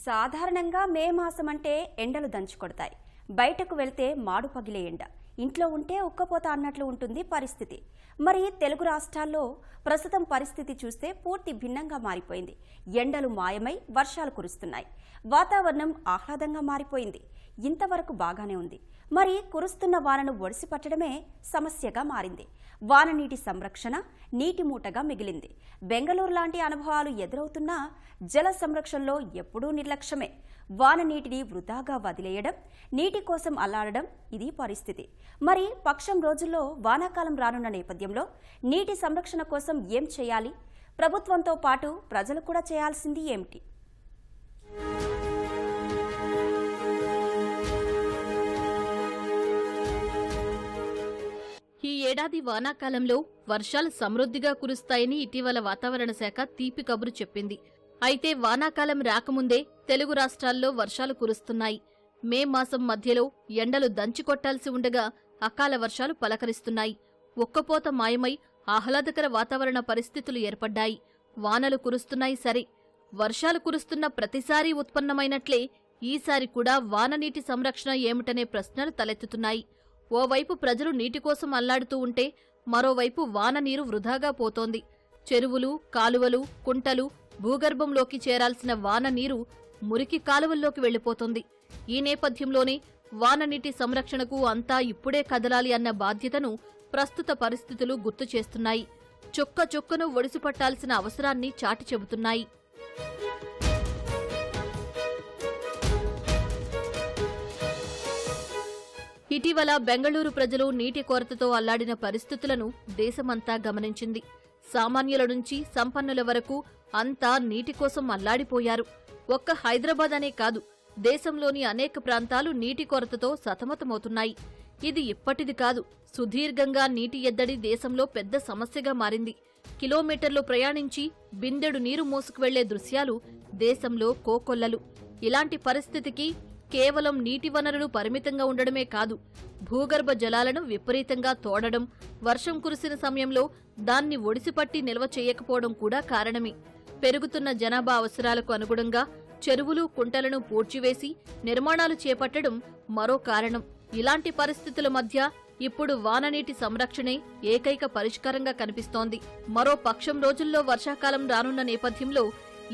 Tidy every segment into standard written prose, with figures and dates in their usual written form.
సాధారణంగా మే మాసం అంటే ఎండలు దంచుకొడతాయి. బయటకు వెళ్తే మాడు పగిలే ఎండ, ఇంట్లో ఉంటే ఉక్కపోత అన్నట్లు ఉంటుంది పరిస్థితి. మరి తెలుగు రాష్ట్రాల్లో ప్రస్తుతం పరిస్థితి చూస్తే పూర్తి భిన్నంగా మారిపోయింది. ఎండలు మాయమై వర్షాలు కురుస్తున్నాయి. వాతావరణం ఆహ్లాదంగా మారిపోయింది. ఇంతవరకు బాగానే ఉంది. మరి కురుస్తున్న వానను ఒడిసి పట్టడమే సమస్యగా మారింది. వాన నీటి సంరక్షణ నీటి మూటగా మిగిలింది. బెంగళూరు లాంటి అనుభవాలు ఎదురవుతున్నా జల సంరక్షణలో ఎప్పుడూ నిర్లక్ష్యమే. వాన నీటిని వృధాగా వదిలేయడం, నీటి కోసం అల్లాడడం ఇది పరిస్థితి. మరి పక్షం రోజుల్లో వానాకాలం రానున్న నేపథ్యంలో నీటి సంరక్షణ కోసం ఏం చేయాలి? ప్రభుత్వంతో పాటు ప్రజలు కూడా చేయాల్సింది ఏమిటి? ఈ ఏడాది వానాకాలంలో వర్షాలు సమృద్ధిగా కురుస్తాయని ఇటీవల వాతావరణ శాఖ తీపి కబురు చెప్పింది. అయితే వానాకాలం రాకముందే తెలుగు రాష్ట్రాల్లో వర్షాలు కురుస్తున్నాయి. మే మాసం మధ్యలో ఎండలు దంచికొట్టాల్సి ఉండగా అకాల వర్షాలు పలకరిస్తున్నాయి. ఒక్కపోత మాయమై ఆహ్లాదకర వాతావరణ పరిస్థితులు ఏర్పడ్డాయి. వానలు కురుస్తున్నాయి సరే, వర్షాలు కురుస్తున్న ప్రతిసారీ ఉత్పన్నమైనట్లే ఈసారి కూడా వాననీటి సంరక్షణ ఏమిటనే ప్రశ్నలు తలెత్తుతున్నాయి. ఓవైపు ప్రజలు నీటి కోసం అల్లాడుతూ ఉంటే మరోవైపు వాన నీరు వృధాగా పోతోంది. చెరువులు, కాలువలు, కుంటలు, భూగర్భంలోకి చేరాల్సిన వాన నీరు మురికి కాలువల్లోకి వెళ్లిపోతోంది. ఈ నేపథ్యంలోనే వాననీటి సంరక్షణకు అంతా ఇప్పుడే కదలాలి అన్న బాధ్యతను ప్రస్తుత పరిస్థితులు గుర్తు చేస్తున్నాయి. చుక్క చుక్కను ఒడిసిపట్టాల్సిన అవసరాన్ని చాటి చెబుతున్నాయి. ఇటీవల బెంగళూరు ప్రజలు నీటి కొరతతో అల్లాడిన పరిస్థితులను దేశమంతా గమనించింది. సామాన్యుల నుంచి సంపన్నుల వరకు అంతా నీటి కోసం అల్లాడిపోయారు. ఒక్క హైదరాబాద్ అనే కాదు, దేశంలోని అనేక ప్రాంతాలు నీటి కొరతతో సతమతమవుతున్నాయి. ఇది ఇప్పటిది కాదు, సుదీర్ఘంగా నీటి ఎద్దడి దేశంలో పెద్ద సమస్యగా మారింది. కిలోమీటర్లు ప్రయాణించి బిందెడు నీరు మోసుకువెళ్లే దృశ్యాలు దేశంలో కోకొల్లలు. ఇలాంటి పరిస్థితికి కేవలం నీటి వనరులు పరిమితంగా ఉండడమే కాదు, భూగర్భ జలాలను విపరీతంగా తోడడం, వర్షం కురిసిన సమయంలో దాన్ని ఒడిసిపట్టి నిల్వ చేయకపోవడం కూడా కారణమే. పెరుగుతున్న జనాభా అవసరాలకు అనుగుణంగా చెరువులు, కుంటలను పూడ్చివేసి నిర్మాణాలు చేపట్టడం మరో కారణం. ఇలాంటి పరిస్థితుల మధ్య ఇప్పుడు వాననీటి సంరక్షణే ఏకైక పరిష్కారంగా కనిపిస్తోంది. మరో పక్షం రోజుల్లో వర్షాకాలం రానున్న నేపథ్యంలో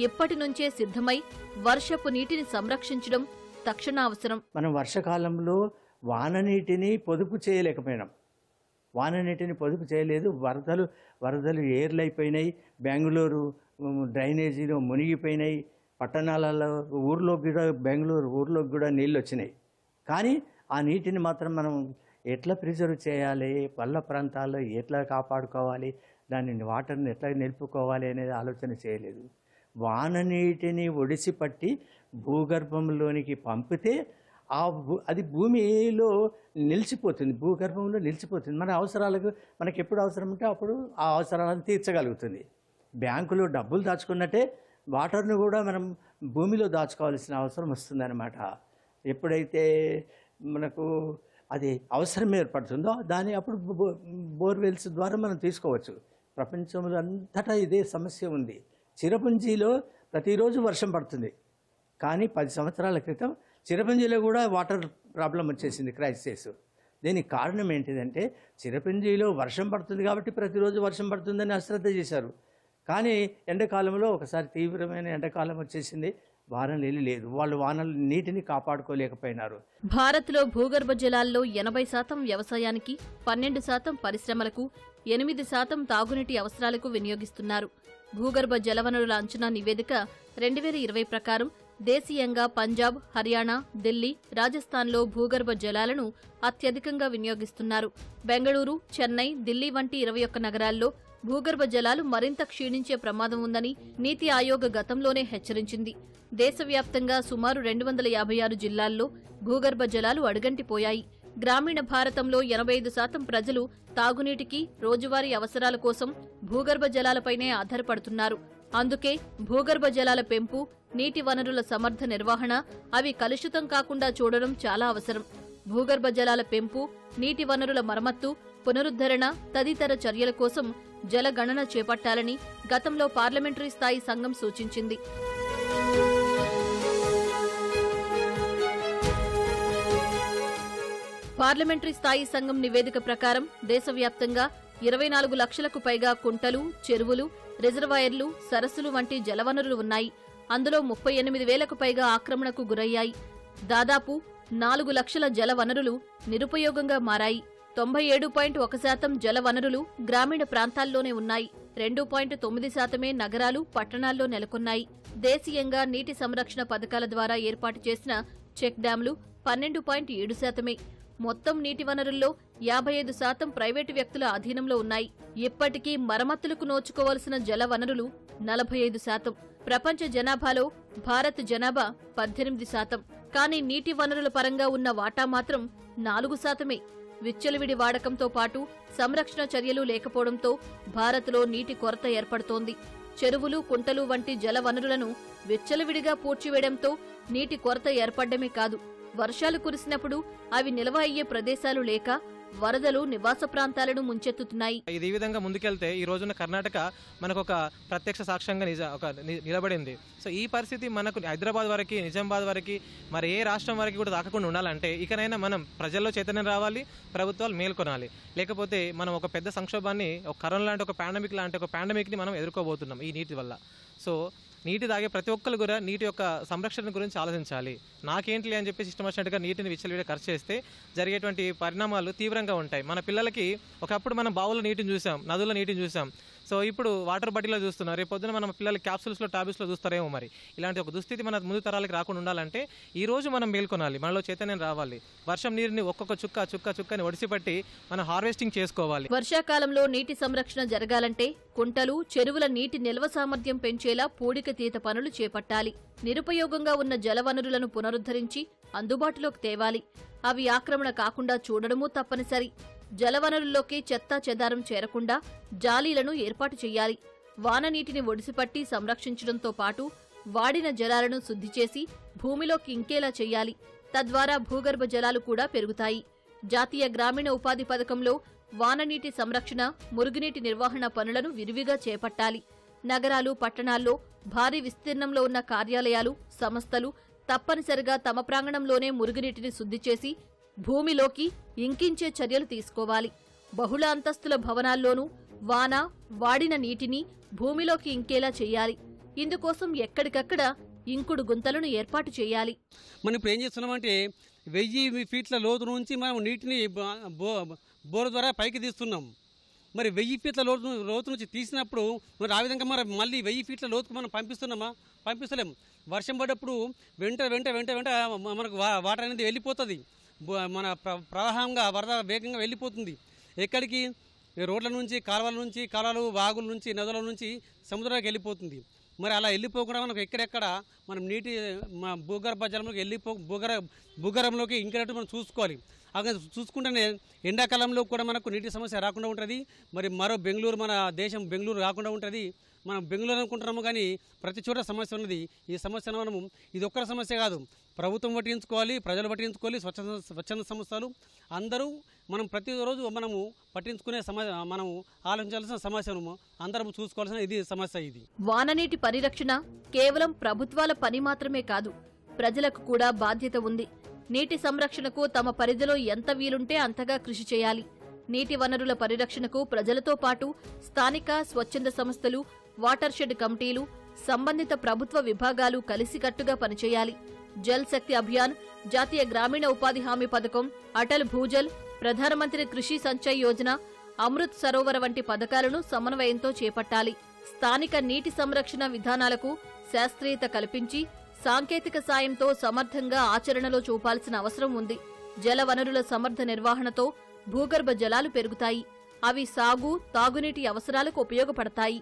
ఇప్పటి నుంచే సిద్ధమై వర్షపు నీటిని సంరక్షించడం తక్షణ అవసరం. మనం వర్షకాలంలో వాననీటిని పొదుపు చేయలేకపోయినాం. వాననీటిని పొదుపు చేయలేదు. వరదలు ఏర్లైపోయినాయి. బెంగళూరు డ్రైనేజీలో మునిగిపోయినాయి. పట్టణాలలో బెంగళూరు ఊర్లోకి కూడా నీళ్ళు వచ్చినాయి. కానీ ఆ నీటిని మాత్రం మనం ఎట్లా ప్రిజర్వ్ చేయాలి, పల్ల ప్రాంతాల్లో ఎట్లా కాపాడుకోవాలి, దానిని వాటర్ని ఎట్లా నిలుపుకోవాలి అనేది ఆలోచన చేయలేదు. వాననీటిని ఒడిసిపట్టి భూగర్భంలోనికి పంపితే అది భూమిలో నిలిచిపోతుంది, భూగర్భంలో నిలిచిపోతుంది. మన అవసరాలకు మనకి ఎప్పుడు అవసరం ఉంటే అప్పుడు ఆ అవసరాలను తీర్చగలుగుతుంది. బ్యాంకులో డబ్బులు దాచుకున్నట్టే వాటర్ను కూడా మనం భూమిలో దాచుకోవాల్సిన అవసరం వస్తుందన్నమాట. ఎప్పుడైతే మనకు అది అవసరం ఏర్పడుతుందో దాన్ని అప్పుడు బోర్వెల్స్ ద్వారా మనం తీసుకోవచ్చు. ప్రపంచంలో అంతటా ఇదే సమస్య ఉంది. చిరపుంజీలో ప్రతిరోజు వర్షం పడుతుంది, కానీ 10 సంవత్సరాల క్రితం చిరపుంజీలో కూడా వాటర్ ప్రాబ్లం వచ్చేసింది, క్రైసిస్. దీనికి కారణం ఏంటిదంటే చిరపుంజీలో వర్షం పడుతుంది కాబట్టి ప్రతిరోజు వర్షం పడుతుందని అశ్రద్ధ చేశారు. కానీ ఎండాకాలంలో ఒకసారి తీవ్రమైన ఎండాకాలం వచ్చేసింది, వాన నీళ్ళు లేదు. వాళ్ళు వానల నీటిని కాపాడుకోలేకపోయినారు. భారత్లో భూగర్భ జలాల్లో 80% వ్యవసాయానికి, 12% పరిశ్రమలకు, 8% తాగునీటి అవసరాలకు వినియోగిస్తున్నారు. భూగర్భ జలవనరుల అంచనా నివేదిక 2020 ప్రకారం దేశీయంగా పంజాబ్, హర్యానా, ఢిల్లీ, రాజస్థాన్లో భూగర్భ జలాలను అత్యధికంగా వినియోగిస్తున్నారు. బెంగళూరు, చెన్నై, ఢిల్లీ వంటి 21 నగరాల్లో భూగర్భ జలాలు మరింత క్షీణించే ప్రమాదం ఉందని నీతి ఆయోగ్ గతంలోనే హెచ్చరించింది. దేశవ్యాప్తంగా సుమారు 256 జిల్లాల్లో భూగర్భ జలాలు అడుగంటిపోయాయి. గ్రామీణ భారతంలో 85% ప్రజలు తాగునీటికి, రోజువారీ అవసరాల కోసం భూగర్భ జలాలపైనే ఆధారపడుతున్నారు. అందుకే భూగర్భ జలాల పెంపు, నీటి వనరుల సమర్థ నిర్వహణ, అవి కలుషితం కాకుండా చూడడం చాలా అవసరం. భూగర్భ జలాల పెంపు, నీటి వనరుల మరమ్మత్తు, పునరుద్ధరణ తదితర చర్యల కోసం జలగణన చేపట్టాలని గతంలో పార్లమెంటరీ స్థాయి సంఘం సూచించింది. పార్లమెంటరీ స్థాయి సంఘం నివేదిక ప్రకారం దేశవ్యాప్తంగా 24 లక్షలకు పైగా కుంటలు, చెరువులు, రిజర్వాయర్లు, సరస్సులు వంటి జలవనరులు ఉన్నాయి. అందులో 38,000కు పైగా ఆక్రమణకు గురయ్యాయి. దాదాపు 4 లక్షల జలవనరులు నిరుపయోగంగా మారాయి. 97.1% జలవనరులు గ్రామీణ ప్రాంతాల్లోనే ఉన్నాయి. 2.9% నగరాలు, పట్టణాల్లో నెలకొన్నాయి. దేశీయంగా నీటి సంరక్షణ పథకాల ద్వారా ఏర్పాటు చేసిన చెక్ డ్యాంలు 12.7%. మొత్తం నీటి వనరుల్లో 55% ప్రైవేటు వ్యక్తుల అధీనంలో ఉన్నాయి. ఇప్పటికీ మరమ్మతులకు నోచుకోవలసిన జల వనరులు 45%. ప్రపంచ జనాభాలో భారత్ జనాభా 18%. కానీ నీటి వనరుల పరంగా ఉన్న వాటా మాత్రం 4%. విచ్చలవిడి వాడకంతో పాటు సంరక్షణ చర్యలు లేకపోవడంతో భారత్లో నీటి కొరత ఏర్పడుతోంది. చెరువులు, కుంటలు వంటి జల వనరులను విచ్చలవిడిగా పూడ్చివేయడంతో నీటి కొరత ఏర్పడ్డమే కాదు, వర్షాలు కురిసినప్పుడు అవి నిల్వ అయ్యే ప్రదేశాలు లేక వరదలు నివాస ప్రాంతాలను ముంచెత్తుతున్నాయి. ఇది ఈ విధంగా ముందుకెళ్తే ఈ రోజున కర్ణాటక మనకు ఒక ప్రత్యక్ష సాక్ష్యంగా నిలబడింది. సో ఈ పరిస్థితి మనకు హైదరాబాద్ వరకు, నిజామాబాద్ వరకు, మరి ఏ రాష్ట్రం వరకు కూడా దాకకుండా ఉండాలంటే ఇకనైనా మనం ప్రజల్లో చైతన్యం రావాలి, ప్రభుత్వాలు మేల్కొనాలి. లేకపోతే మనం ఒక పెద్ద సంక్షోభాన్ని, ఒక కరోనా లాంటి ఒక పాండమిక్ని మనం ఎదుర్కోబోతున్నాం ఈ నీటి వల్ల. సో నీటి తాగే ప్రతి ఒక్కరు కూడా నీటి యొక్క సంరక్షణ గురించి ఆలోచించాలి. నాకేంటి అని చెప్పేసి ఇష్టం వచ్చినట్టుగా నీటిని విచ్చలవిడిగా ఖర్చు చేస్తే జరిగేటువంటి పరిణామాలు తీవ్రంగా ఉంటాయి. మన పిల్లలకి ఒకప్పుడు మనం బావుల్లో నీటిని చూసాం, నదుల్లో నీటిని చూసాం. సో ఇప్పుడు వాటర్ బాటిల్లో చూస్తున్నారు. రేపు పొద్దున మన పిల్లలు క్యాప్సూల్స్లో, టాబ్లెట్స్లో చూస్తారేమో. మరి ఇలాంటి ఒక దుస్థితి మన ముందు తరాలకి రాకుండా ఉండాలంటే ఈ రోజు మనం మేల్కొనాలి, మనలో చైతన్యం రావాలి. వర్షం నీరుని ఒక్కొక్క చుక్కని ఒడిసిపట్టి మనం హార్వెస్టింగ్ చేసుకోవాలి. వర్షాకాలంలో నీటి సంరక్షణ జరగాలంటే కుంటలు, చెరువుల నీటి నిల్వ సామర్థ్యం పెంచేలా పూడికతీత పనులు చేపట్టాలి. నిరుపయోగంగా ఉన్న జలవనరులను పునరుద్ధరించి అందుబాటులోకి తేవాలి. అవి ఆక్రమణ కాకుండా చూడడమూ తప్పనిసరి. జలవనరుల్లోకి చెత్తా చెదారం చేరకుండా జాలీలను ఏర్పాటు చేయాలి. వాన నీటిని ఒడిసిపట్టి సంరక్షించడంతో పాటు వాడిన జలాలను శుద్ధి చేసి భూమిలోకి ఇంకేలా చేయాలి. తద్వారా భూగర్భ జలాలు కూడా పెరుగుతాయి. జాతీయ గ్రామీణ ఉపాధి పథకంలో వాననీటి సంరక్షణ, మురుగునీటి నిర్వహణ పనులను విరివిగా చేపట్టాలి. నగరాలు, పట్టణాల్లో భారీ విస్తీర్ణంలో ఉన్న కార్యాలయాలు, సంస్థలు తప్పనిసరిగా తమ ప్రాంగణంలోనే మురుగునీటిని శుద్ధి చేసి భూమిలోకి ఇంకించే చర్యలు తీసుకోవాలి. బహుళ అంతస్తుల భవనాల్లోనూ వాడిన నీటిని భూమిలోకి ఇంకేలా చేయాలి. ఇందుకోసం ఎక్కడికక్కడ ఇంకుడు గుంతలను ఏర్పాటు చేయాలి. మనం ఇప్పుడు ఏం చేస్తున్నామంటే 1000 ఫీట్ల లోతు నుంచి మనం నీటిని బోర్ ద్వారా పైకి తీస్తున్నాం. మరి 1000 ఫీట్ల లోతు నుంచి తీసినప్పుడు మరి ఆ విధంగా మరి మళ్ళీ 1000 ఫీట్ల లోతుకు మనం పంపిస్తున్నామా? పంపిస్తలేం. వర్షం పడ్డప్పుడు వెంట మనకు వాటర్ అనేది వెళ్ళిపోతుంది. మన ప్రవాహంగా వరద వేగంగా వెళ్ళిపోతుంది. ఎక్కడికి? రోడ్ల నుంచి, కాలువలు, వాగుల నుంచి, నదుల నుంచి సముద్రానికి వెళ్ళిపోతుంది. మరి అలా వెళ్ళిపోకుండా మనకు ఎక్కడెక్కడ మనం నీటి భూగర్భ జలంలోకి భూగర్భంలోకి ఇంకేటట్టు మనం చూసుకోవాలి. అలా చూసుకుంటేనే ఎండాకాలంలో కూడా మనకు నీటి సమస్య రాకుండా ఉంటుంది. మరి మరో బెంగళూరు, మన దేశం బెంగళూరు రాకుండా ఉంటుంది. మనం బెంగళూరు అనుకుంటున్నాము కానీ ప్రతి చోట సమస్య ఉన్నది. ఈ సమస్యను మనము ఇది ఒక్కరి సమస్య కాదు, ప్రభుత్వం పట్టించుకోవాలి, ప్రజలు పట్టించుకోవాలి, స్వచ్ఛంద సంస్థలు అందరూ మనం ప్రతిరోజు మనము పట్టించుకునే మనము ఆలోచించాల్సిన సమస్యను అందరం చూసుకోవాల్సిన ఇది సమస్య. ఇది వాననీటి పరిరక్షణ కేవలం ప్రభుత్వాల పని మాత్రమే కాదు, ప్రజలకు కూడా బాధ్యత ఉంది. నీటి సంరక్షణకు తమ పరిధిలో ఎంత వీలుంటే అంతగా కృషి చేయాలి. నీటి వనరుల పరిరక్షణకు ప్రజలతో పాటు స్థానిక స్వచ్ఛంద సంస్థలు, వాటర్ షెడ్ కమిటీలు, సంబంధిత ప్రభుత్వ విభాగాలు కలిసికట్టుగా పనిచేయాలి. జల్ శక్తి అభియాన్, జాతీయ గ్రామీణ ఉపాధి హామీ పథకం, అటల్ భూజల్, ప్రధానమంత్రి కృషి సంచయ్ యోజన, అమృత్ సరోవర్ వంటి పథకాలను సమన్వయంతో చేపట్టాలి. స్థానిక నీటి సంరక్షణ విధానాలకు శాస్త్రీయత కల్పించి సాంకేతిక సాయంతో సమర్థంగా ఆచరణలో చూపాల్సిన అవసరం ఉంది. జల వనరుల సమర్థ నిర్వహణతో భూగర్భ జలాలు పెరుగుతాయి. అవి సాగు, తాగునీటి అవసరాలకు ఉపయోగపడతాయి.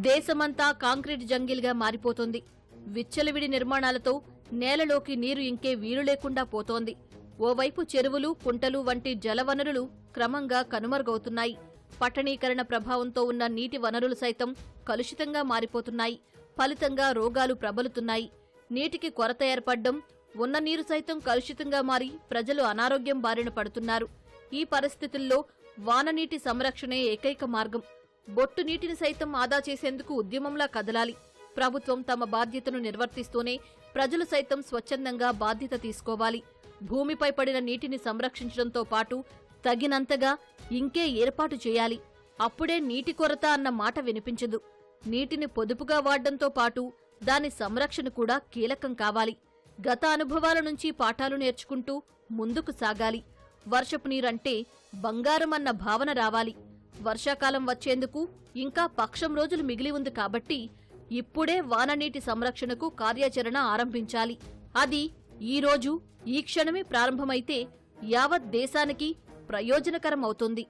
దేశమంతా కాంక్రీట్ జంగిల్గా మారిపోతోంది. విచ్చలవిడి నిర్మాణాలతో నేలలోకి నీరు ఇంకే వీలు లేకుండా పోతోంది. ఓవైపు చెరువులు, కుంటలు వంటి జలవనరులు క్రమంగా కనుమరుగవుతున్నాయి. పట్టణీకరణ ప్రభావంతో ఉన్న నీటి వనరులు సైతం కలుషితంగా మారిపోతున్నాయి. ఫలితంగా రోగాలు ప్రబలుతున్నాయి. నీటికి కొరత ఏర్పడ్డం, ఉన్న నీరు సైతం కలుషితంగా మారి ప్రజలు అనారోగ్యం బారిన పడుతున్నారు. ఈ పరిస్థితుల్లో వాననీటి సంరక్షణే ఏకైక మార్గం. బొట్టు నీటిని సైతం ఆదా చేసేందుకు ఉద్యమంలా కదలాలి. ప్రభుత్వం తమ బాధ్యతను నిర్వర్తిస్తూనే ప్రజలు సైతం స్వచ్ఛందంగా బాధ్యత తీసుకోవాలి. భూమిపై పడిన నీటిని సంరక్షించడంతో పాటు తగినంతగా ఇంకే ఏర్పాటు చేయాలి. అప్పుడే నీటి కొరత అన్న మాట వినిపించదు. నీటిని పొదుపుగా వాడడంతో పాటు దాని సంరక్షణ కూడా కీలకం కావాలి. గత అనుభవాల నుంచి పాఠాలు నేర్చుకుంటూ ముందుకు సాగాలి. వర్షపు నీరంటే బంగారం అన్న భావన రావాలి. వర్షాకాలం వచ్చేందుకు ఇంకా పక్షం రోజులు మిగిలి ఉంది కాబట్టి ఇప్పుడే వాననీటి సంరక్షణకు కార్యాచరణ ఆరంభించాలి. అది ఈ రోజు ఈ క్షణమే ప్రారంభమైతే యావత్ దేశానికి ప్రయోజనకరం అవుతుంది.